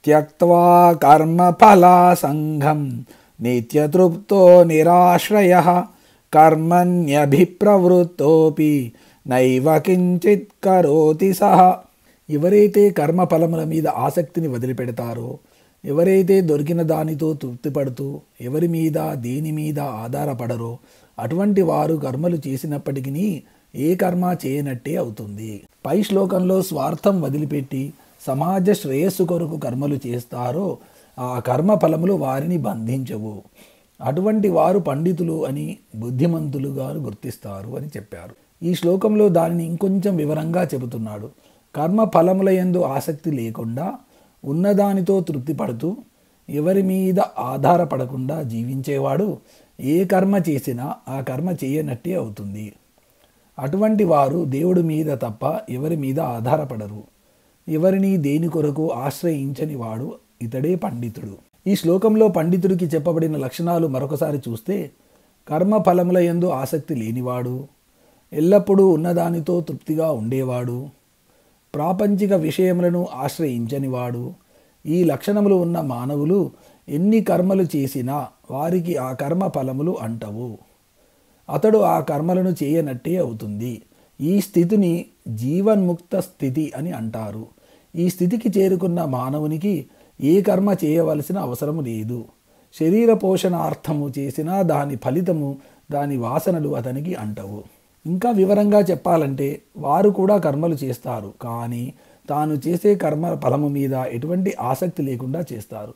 త్యక్త్వా కర్మఫలాసంగం నిత్యతృప్తో నిరాశ్రయః కర్మణ్యభిప్రవృత్తోపి నైవ కించిత్ కరోతి సహ. ఎవరైతే కర్మఫలముల మీద ఆసక్తిని వదిలిపెడతారో, ఎవరైతే దొరికిన దానితో తృప్తిపడుతూ ఎవరి మీద దేని మీద ఆధారపడరో అటువంటి వారు కర్మలు చేసినప్పటికీ ఏ కర్మ చేయనట్టే అవుతుంది. పై శ్లోకంలో స్వార్థం వదిలిపెట్టి సమాజ శ్రేయస్సు కొరకు కర్మలు చేస్తారో ఆ కర్మ ఫలములు వారిని బంధించవు. అటువంటి వారు పండితులు అని బుద్ధిమంతులుగా గుర్తిస్తారు అని చెప్పారు. ఈ శ్లోకంలో దానిని ఇంకొంచెం వివరంగా చెబుతున్నాడు. కర్మ ఫలముల యందు ఆసక్తి లేకుండా ఉన్నదానితో తృప్తి పడుతూ ఎవరి మీద ఆధారపడకుండా జీవించేవాడు ఏ కర్మ చేసినా ఆ కర్మ చేయనట్టే అవుతుంది. అటువంటి వారు దేవుడి మీద తప్ప ఎవరి మీద ఆధారపడరు. ఎవరిని దేని కొరకు ఆశ్రయించని వాడు ఇతడే పండితుడు. ఈ శ్లోకంలో పండితుడికి చెప్పబడిన లక్షణాలు మరొకసారి చూస్తే, కర్మ ఫలముల యందు ఆసక్తి లేనివాడు, ఎల్లప్పుడూ ఉన్నదానితో తృప్తిగా ఉండేవాడు, ప్రాపంచిక విషయములను ఆశ్రయించనివాడు. ఈ లక్షణములు ఉన్న మానవులు ఎన్ని కర్మలు చేసినా వారికి ఆ కర్మ ఫలములు అంటవు. అతడు ఆ కర్మలను చేయనట్టే అవుతుంది. ఈ స్థితిని జీవన్ముక్త స్థితి అని అంటారు. ఈ స్థితికి చేరుకున్న మానవునికి ఏ కర్మ చేయవలసిన అవసరం లేదు. శరీర పోషణార్థము చేసినా దాని ఫలితము, దాని వాసనలు అతనికి అంటవు. ఇంకా వివరంగా చెప్పాలంటే వారు కూడా కర్మలు చేస్తారు, కానీ తాను చేసే కర్మ ఫలము మీద ఎటువంటి ఆసక్తి లేకుండా చేస్తారు.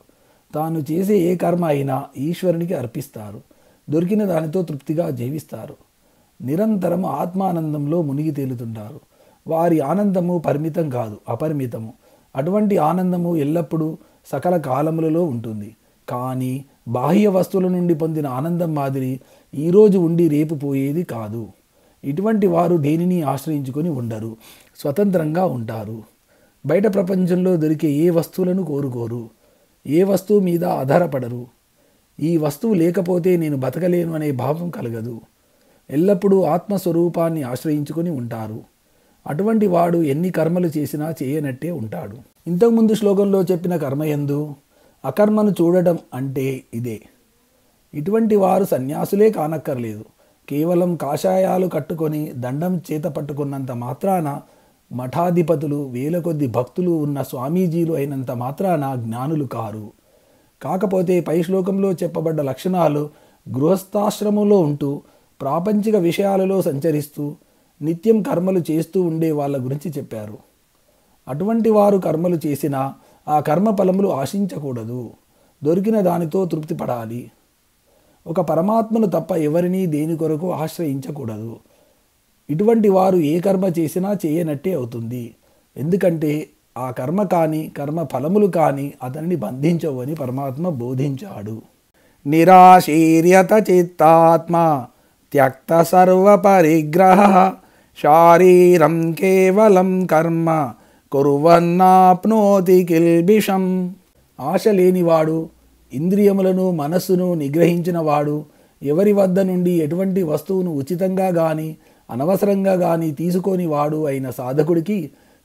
తాను చేసే ఏ కర్మ అయినా ఈశ్వరునికి అర్పిస్తారు. దొరికిన దానితో తృప్తిగా జీవిస్తారు. నిరంతరం ఆత్మానందంలో మునిగి తేలుతుంటారు. వారి ఆనందము పరిమితం కాదు, అపరిమితము. అటువంటి ఆనందము ఎల్లప్పుడూ సకల కాలములలో ఉంటుంది. కానీ బాహ్య వస్తువుల నుండి పొందిన ఆనందం మాదిరి ఈరోజు ఉండి రేపు పోయేది కాదు. ఇటువంటి వారు దేనిని ఆశ్రయించుకొని ఉండరు, స్వతంత్రంగా ఉంటారు. బయట ప్రపంచంలో దొరికే ఏ వస్తువులను కోరుకోరు, ఏ వస్తువు మీద ఆధారపడరు. ఈ వస్తువు లేకపోతే నేను బతకలేను అనే భావం కలగదు. ఎల్లప్పుడూ ఆత్మస్వరూపాన్ని ఆశ్రయించుకొని ఉంటారు. అటువంటి వాడు ఎన్ని కర్మలు చేసినా చేయనట్టే ఉంటాడు. ఇంతకుముందు శ్లోకంలో చెప్పిన కర్మయందు అకర్మను చూడటం అంటే ఇదే. ఇటువంటి వారు సన్యాసులే కానక్కర్లేదు. కేవలం కాషాయాలు కట్టుకొని దండం చేత పట్టుకున్నంత మాత్రాన, మఠాధిపతులు, వేల కొద్ది భక్తులు ఉన్న స్వామీజీలు అయినంత మాత్రాన జ్ఞానులు కారు. కాకపోతే పై శ్లోకంలో చెప్పబడ్డ లక్షణాలు గృహస్థాశ్రమంలో ఉంటూ ప్రాపంచిక విషయాలలో సంచరిస్తూ నిత్యం కర్మలు చేస్తూ ఉండే వాళ్ళ గురించి చెప్పారు. అటువంటి వారు కర్మలు చేసినా ఆ కర్మ ఫలములు ఆశించకూడదు. దొరికిన దానితో తృప్తి పడాలి. ఒక పరమాత్మను తప్ప ఎవరినీ దేని కొరకు ఆశ్రయించకూడదు. ఇటువంటి వారు ఏ కర్మ చేసినా చేయనట్టే అవుతుంది. ఎందుకంటే ఆ కర్మ కానీ కర్మ ఫలములు కానీ అతనిని బంధించవు అని పరమాత్మ బోధించాడు. నిరాశీర్యత చిత్తాత్మ త్యక్త సర్వ పరిగ్రహ శారీరం కేవలం కర్మ కుర్వన్నాప్నోతి కిల్బిషం. ఆశ లేనివాడు, ఇంద్రియములను మనస్సును నిగ్రహించినవాడు, ఎవరి వద్ద నుండి ఎటువంటి వస్తువును ఉచితంగా కానీ అనవసరంగా కానీ తీసుకోని వాడు అయిన సాధకుడికి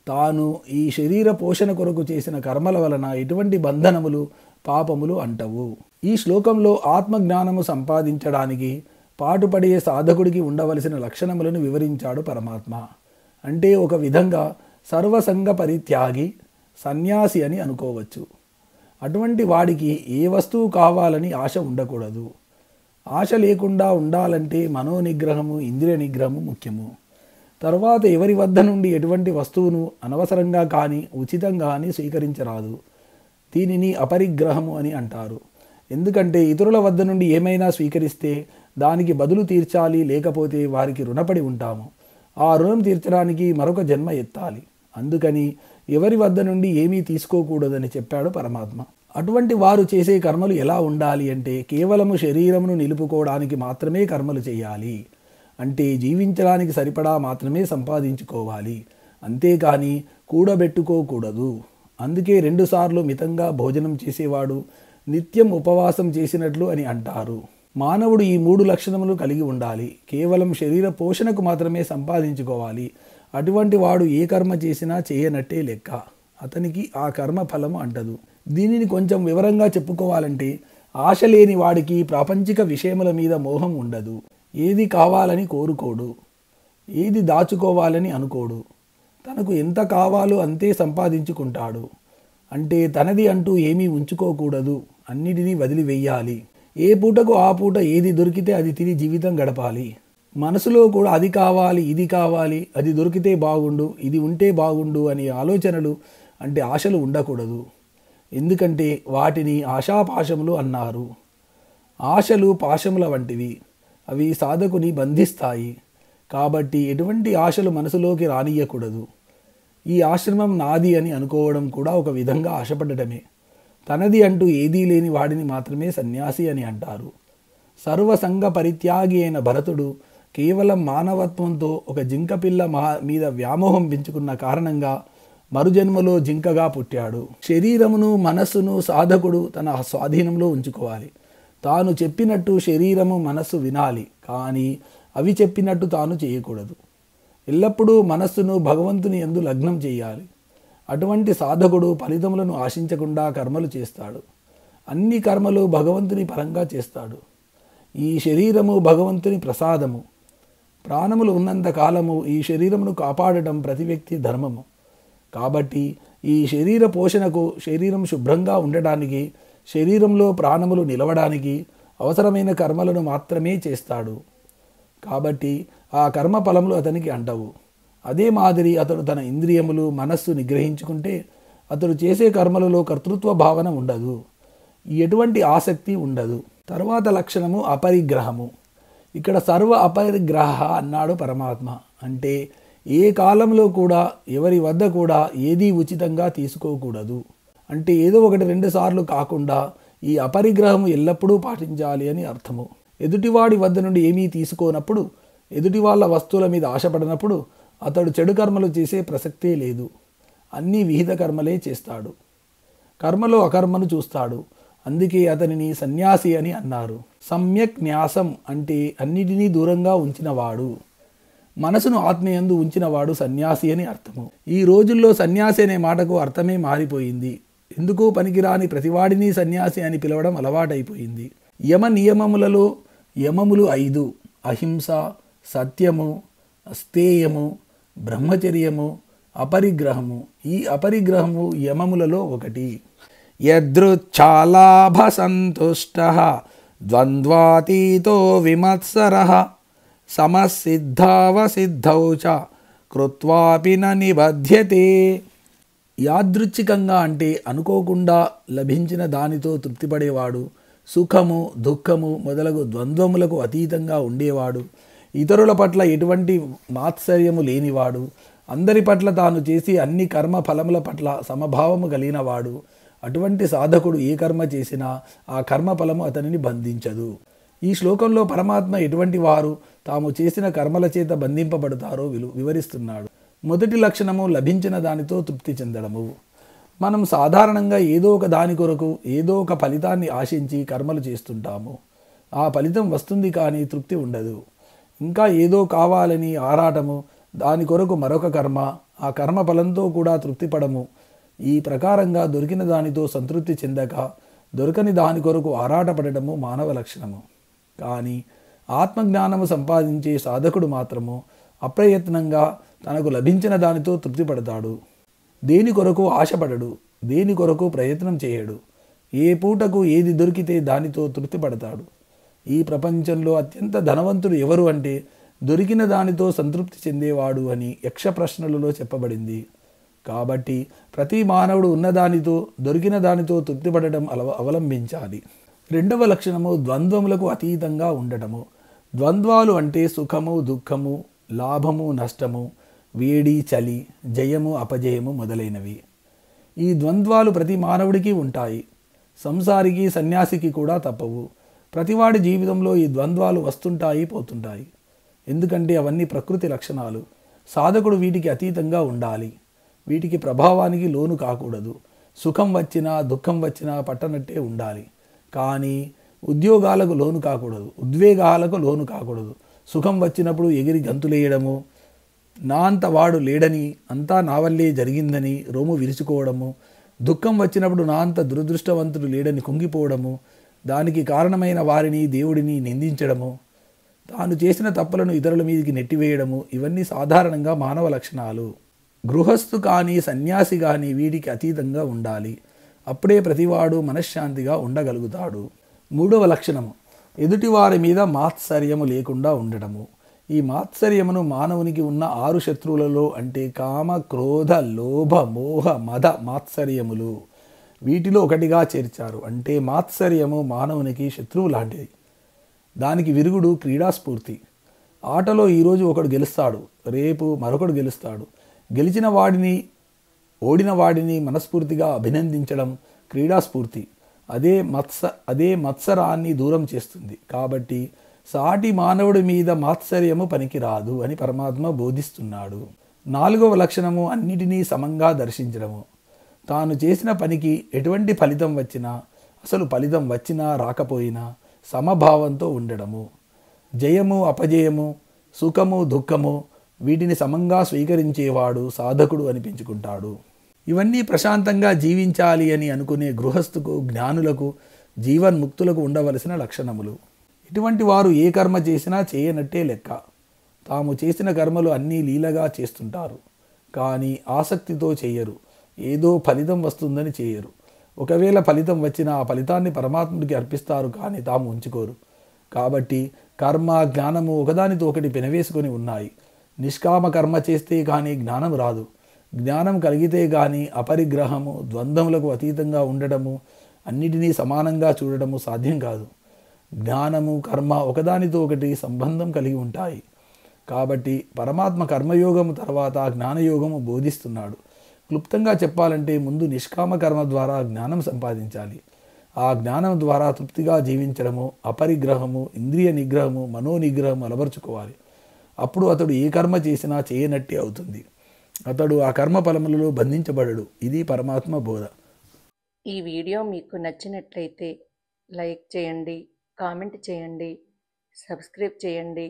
తాను ఈ శరీర పోషణ కొరకు చేసిన కర్మల వలన ఎటువంటి బంధనములు, పాపములు అంటవు. ఈ శ్లోకంలో ఆత్మజ్ఞానము సంపాదించడానికి పాటుపడే సాధకుడికి ఉండవలసిన లక్షణములను వివరించాడు పరమాత్మ. అంటే ఒక విధంగా సర్వసంగ పరిత్యాగి, సన్యాసి అని అనుకోవచ్చు. అటువంటి వాడికి ఏ వస్తువు కావాలని ఆశ ఉండకూడదు. ఆశ లేకుండా ఉండాలంటే మనోనిగ్రహము, ఇంద్రియ నిగ్రహము ముఖ్యము. తర్వాత ఎవరి వద్ద నుండి ఎటువంటి వస్తువును అనవసరంగా కానీ ఉచితంగా కానీ స్వీకరించరాదు. దీనిని అపరిగ్రహము అని అంటారు. ఎందుకంటే ఇతరుల వద్ద నుండి ఏమైనా స్వీకరిస్తే దానికి బదులు తీర్చాలి, లేకపోతే వారికి రుణపడి ఉంటాము. ఆ రుణం తీర్చడానికి మరొక జన్మ ఎత్తాలి. అందుకని ఎవరి వద్ద నుండి ఏమీ తీసుకోకూడదని చెప్పాడు పరమాత్మ. అటువంటి వారు చేసే కర్మలు ఎలా ఉండాలి అంటే కేవలము శరీరమును నిలుపుకోవడానికి మాత్రమే కర్మలు చేయాలి. అంటే జీవించడానికి సరిపడా మాత్రమే సంపాదించుకోవాలి, అంతేకాని కూడబెట్టుకోకూడదు. అందుకే 2 సార్లు మితంగా భోజనం చేసేవాడు నిత్యం ఉపవాసం చేసినట్లు అని అంటారు. మానవుడు ఈ 3 లక్షణములు కలిగి ఉండాలి. కేవలం శరీర పోషణకు మాత్రమే సంపాదించుకోవాలి. అటువంటి వాడు ఏ కర్మ చేసినా చేయనట్టే లెక్క. అతనికి ఆ కర్మ ఫలము అంటదు. దీనిని కొంచెం వివరంగా చెప్పుకోవాలంటే ఆశ లేని వాడికి ప్రాపంచిక విషయముల మీద మోహం ఉండదు. ఏది కావాలని కోరుకోడు, ఏది దాచుకోవాలని అనుకోడు. తనకు ఎంత కావాలో అంతే సంపాదించుకుంటాడు. అంటే తనది అంటూ ఏమీ ఉంచుకోకూడదు, అన్నిటినీ వదిలివేయాలి. ఏ పూటకు ఆ పూట ఏది దొరికితే అది తిని జీవితం గడపాలి. మనసులో కూడా అది కావాలి, ఇది కావాలి, అది దొరికితే బాగుండు, ఇది ఉంటే బాగుండు అనే ఆలోచనలు అంటే ఆశలు ఉండకూడదు. ఎందుకంటే వాటిని ఆశాపాశములు అన్నారు. ఆశలు పాశముల వంటివి, అవి సాధకుని బంధిస్తాయి. కాబట్టి ఎటువంటి ఆశలు మనసులోకి రానియకూడదు. ఈ ఆశ్రమం నాది అని అనుకోవడం కూడా ఒక విధంగా ఆశపడటమే. తనది అంటూ ఏదీ లేని వాడిని మాత్రమే సన్యాసి అని అంటారు. సర్వసంగ పరిత్యాగి అయిన భరతుడు కేవలం మానవత్వంతో ఒక జింకపిల్ల మీద వ్యామోహం పెంచుకున్న కారణంగా మరుజన్మలో జింకగా పుట్టాడు. శరీరమును మనస్సును సాధకుడు తన స్వాధీనంలో ఉంచుకోవాలి. తాను చెప్పినట్టు శరీరము మనస్సు వినాలి, కానీ అవి చెప్పినట్టు తాను చేయకూడదు. ఎల్లప్పుడూ మనస్సును భగవంతుని యందు లగ్నం చేయాలి. అటువంటి సాధకుడు ఫలితములను ఆశించకుండా కర్మలు చేస్తాడు. అన్ని కర్మలు భగవంతుని పరంగా చేస్తాడు. ఈ శరీరము భగవంతుని ప్రసాదము. ప్రాణములు ఉన్నంత కాలము ఈ శరీరమును కాపాడటం ప్రతి వ్యక్తి ధర్మము. కాబట్టి ఈ శరీర పోషణకు, శరీరం శుభ్రంగా ఉండటానికి, శరీరంలో ప్రాణములు నిలవడానికి అవసరమైన కర్మలను మాత్రమే చేస్తాడు. కాబట్టి ఆ కర్మ ఫలములు అతనికి అంటవు. అదే మాదిరి అతడు తన ఇంద్రియములు, మనస్సు నిగ్రహించుకుంటే అతడు చేసే కర్మలలో కర్తృత్వ భావన ఉండదు, ఎటువంటి ఆసక్తి ఉండదు. తర్వాత లక్షణము అపరిగ్రహము. ఇక్కడ సర్వ అపరిగ్రహ అన్నాడు పరమాత్మ. అంటే ఏ కాలంలో కూడా ఎవరి వద్ద కూడా ఏదీ ఉచితంగా తీసుకోకూడదు. అంటే ఏదో ఒకటి 2 సార్లు కాకుండా ఈ అపరిగ్రహము ఎల్లప్పుడూ పాటించాలి అని అర్థము. ఎదుటివాడి వద్ద నుండి ఏమీ తీసుకోనప్పుడు, ఎదుటి వాళ్ళ వస్తువుల మీద ఆశపడినప్పుడు అతడు చెడు కర్మలు చేసే ప్రసక్తే లేదు. అన్నీ విహిత కర్మలే చేస్తాడు. కర్మలో అకర్మను చూస్తాడు. అందుకే అతనిని సన్యాసి అని అన్నారు. సమ్యక్ న్యాసం అంటే అన్నిటినీ దూరంగా ఉంచినవాడు, మనసును ఆత్మయందు ఉంచినవాడు సన్యాసి అని అర్థము. ఈ రోజుల్లో సన్యాసి అనే మాటకు అర్థమే మారిపోయింది. ఎందుకు పనికిరాని ప్రతివాడిని సన్యాసి అని పిలవడం అలవాటైపోయింది. యమ నియమములలో యమములు 5: అహింస, సత్యము, అస్తేయము, బ్రహ్మచర్యము, అపరిగ్రహము. ఈ అపరిగ్రహము యమములలో ఒకటి. యదృచ్ఛాలాభ సంతుష్టః ద్వంద్వాతీతో విమత్సరః సమసిద్ధావసిద్ధౌ చ కృత్వాపి న నిబధ్యతే. యాదృచ్ఛికంగా అంటే అనుకోకుండా లభించిన దానితో తృప్తిపడేవాడు, సుఖము, దుఃఖము మొదలగు ద్వంద్వములకు అతీతంగా ఉండేవాడు, ఇతరుల పట్ల ఎటువంటి మాత్సర్యము లేనివాడు, అందరి పట్ల తాను చేసి అన్ని కర్మ ఫలముల పట్ల సమభావము కలిగినవాడు. అటువంటి సాధకుడు ఏ కర్మ చేసినా ఆ కర్మ ఫలము అతనిని బంధించదు. ఈ శ్లోకంలో పరమాత్మ ఎటువంటి వారు తాము చేసిన కర్మల చేత బంధింపబడతారో వివరిస్తున్నాడు. మొదటి లక్షణము లభించిన దానితో తృప్తి చెందడము. మనం సాధారణంగా ఏదో ఒక దాని కొరకు ఏదో ఒక ఫలితాన్ని ఆశించి కర్మలు చేస్తుంటాము. ఆ ఫలితం వస్తుంది కానీ తృప్తి ఉండదు. ఇంకా ఏదో కావాలని ఆరాటము, దాని కొరకు మరొక కర్మ, ఆ కర్మ ఫలంతో కూడా తృప్తిపడము. ఈ ప్రకారంగా దొరికిన దానితో సంతృప్తి చెందక దొరకని దాని కొరకు ఆరాటపడటము మానవ లక్షణము. కానీ ఆత్మజ్ఞానము సంపాదించే సాధకుడు మాత్రము అప్రయత్నంగా తనకు లభించిన దానితో తృప్తిపడతాడు. దేని కొరకు ఆశపడడు, దేని కొరకు ప్రయత్నం చేయడు. ఏ పూటకు ఏది దొరికితే దానితో తృప్తిపడతాడు. ఈ ప్రపంచంలో అత్యంత ధనవంతుడు ఎవరు అంటే దొరికిన దానితో సంతృప్తి చెందేవాడు అని యక్ష ప్రశ్నలలో చెప్పబడింది. కాబట్టి ప్రతి మానవుడు ఉన్నదానితో, దొరికిన దానితో తృప్తిపడటం అవలంబించాలి. రెండవ లక్షణము ద్వంద్వములకు అతీతంగా ఉండటము. ద్వంద్వాలు అంటే సుఖము, దుఃఖము, లాభము, నష్టము, వేడి, చలి, జయము, అపజయము మొదలైనవి. ఈ ద్వంద్వాలు ప్రతి మానవుడికి ఉంటాయి. సంసారికి, సన్యాసికి కూడా తప్పవు. ప్రతివాడి జీవితంలో ఈ ద్వంద్వాలు వస్తుంటాయి, పోతుంటాయి. ఎందుకంటే అవన్నీ ప్రకృతి లక్షణాలు. సాధకుడు వీటికి అతీతంగా ఉండాలి. వీటికి ప్రభావానికి లోను కాకూడదు. సుఖం వచ్చినా దుఃఖం వచ్చినా పట్టనట్టే ఉండాలి. కానీ ఉద్యోగాలకు లోను కాకూడదు, ఉద్వేగాలకు లోను కాకూడదు. సుఖం వచ్చినప్పుడు ఎగిరి గంతులేయడము, నా అంత వాడు లేడని, అంతా నా వల్లే జరిగిందని రొమ్ము విరుచుకోవడము, దుఃఖం వచ్చినప్పుడు నా అంత దురదృష్టవంతుడు లేడని కుంగిపోవడము, దానికి కారణమైన వారిని దేవుడిని నిందించడము, తాను చేసిన తప్పులను ఇతరుల మీదకి నెట్టివేయడము, ఇవన్నీ సాధారణంగా మానవ లక్షణాలు. గృహస్థు కానీ సన్యాసి కానీ వీటికి అతీతంగా ఉండాలి. అప్పుడే ప్రతివాడు మనశ్శాంతిగా ఉండగలుగుతాడు. 3వ లక్షణము ఎదుటివారి మీద మాత్సర్యము లేకుండా ఉండడము. ఈ మాత్సర్యమును మానవునికి ఉన్న 6 శత్రువులలో అంటే కామ, క్రోధ, లోభ, మోహ, మద మాత్సర్యములు వీటిలో ఒకటిగా చేర్చారు. అంటే మాత్సర్యము మానవునికి శత్రువు లాంటిది. దానికి విరుగుడు క్రీడాస్ఫూర్తి. ఆటలో ఈరోజు ఒకడు గెలుస్తాడు, రేపు మరొకడు గెలుస్తాడు. గెలిచిన వాడిని ఓడిన వాడిని మనస్ఫూర్తిగా అభినందించడం క్రీడాస్ఫూర్తి. అదే మత్సరాన్ని దూరం చేస్తుంది. కాబట్టి సాటి మానవుడి మీద మాత్సర్యము పనికిరాదు అని పరమాత్మ బోధిస్తున్నాడు. 4వ లక్షణము అన్నిటినీ సమంగా దర్శించడము. తాను చేసిన పనికి ఎటువంటి ఫలితం వచ్చినా, అసలు ఫలితం వచ్చినా రాకపోయినా సమభావంతో ఉండడము. జయము అపజయము, సుఖము దుఃఖము వీటిని సమంగా స్వీకరించేవాడు సాధకుడు అనిపించుకుంటాడు. ఇవన్నీ ప్రశాంతంగా జీవించాలి అని అనుకునే గృహస్థుకు, జ్ఞానులకు, జీవన్ముక్తులకు ఉండవలసిన లక్షణములు. ఇటువంటి వారు ఏ కర్మ చేసినా చేయనట్టే లెక్క. తాము చేసిన కర్మలు అన్నీ లీలగా చేస్తుంటారు, కానీ ఆసక్తితో చేయరు. ఏదో ఫలితం వస్తుందని చేయరు. ఒకవేళ ఫలితం వచ్చినా ఆ ఫలితాన్ని పరమాత్ముడికి అర్పిస్తారు, కానీ తాము ఉంచుకోరు. కాబట్టి కర్మ, జ్ఞానము ఒకదానితో ఒకటి పెనవేసుకొని ఉన్నాయి. నిష్కామ కర్మ చేస్తే కానీ జ్ఞానం రాదు. జ్ఞానం కలిగితే కానీ అపరిగ్రహము, ద్వంద్వములకు అతీతంగా ఉండడము, అన్నిటినీ సమానంగా చూడడము సాధ్యం కాదు. జ్ఞానము, కర్మ ఒకదానితో ఒకటి సంబంధం కలిగి ఉంటాయి. కాబట్టి పరమాత్మ కర్మయోగము తర్వాత జ్ఞానయోగము బోధిస్తున్నాడు. క్లుప్తంగా చెప్పాలంటే ముందు నిష్కామ కర్మ ద్వారా జ్ఞానం సంపాదించాలి. ఆ జ్ఞానం ద్వారా తృప్తిగా జీవించడము, అపరిగ్రహము, ఇంద్రియ నిగ్రహము, మనోనిగ్రహము అలవరుచుకోవాలి. అప్పుడు అతడు ఏ కర్మ చేసినా చేయనట్టే అవుతుంది. అతడు ఆ కర్మ ఫలములలో బంధించబడడు. ఇది పరమాత్మ బోధ. ఈ వీడియో మీకు నచ్చినట్లయితే లైక్ చేయండి, కామెంట్ చేయండి, సబ్స్క్రైబ్ చేయండి.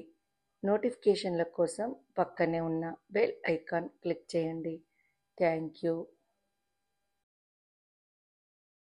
నోటిఫికేషన్ల కోసం పక్కనే ఉన్న బెల్ ఐకాన్ క్లిక్ చేయండి. Thank you.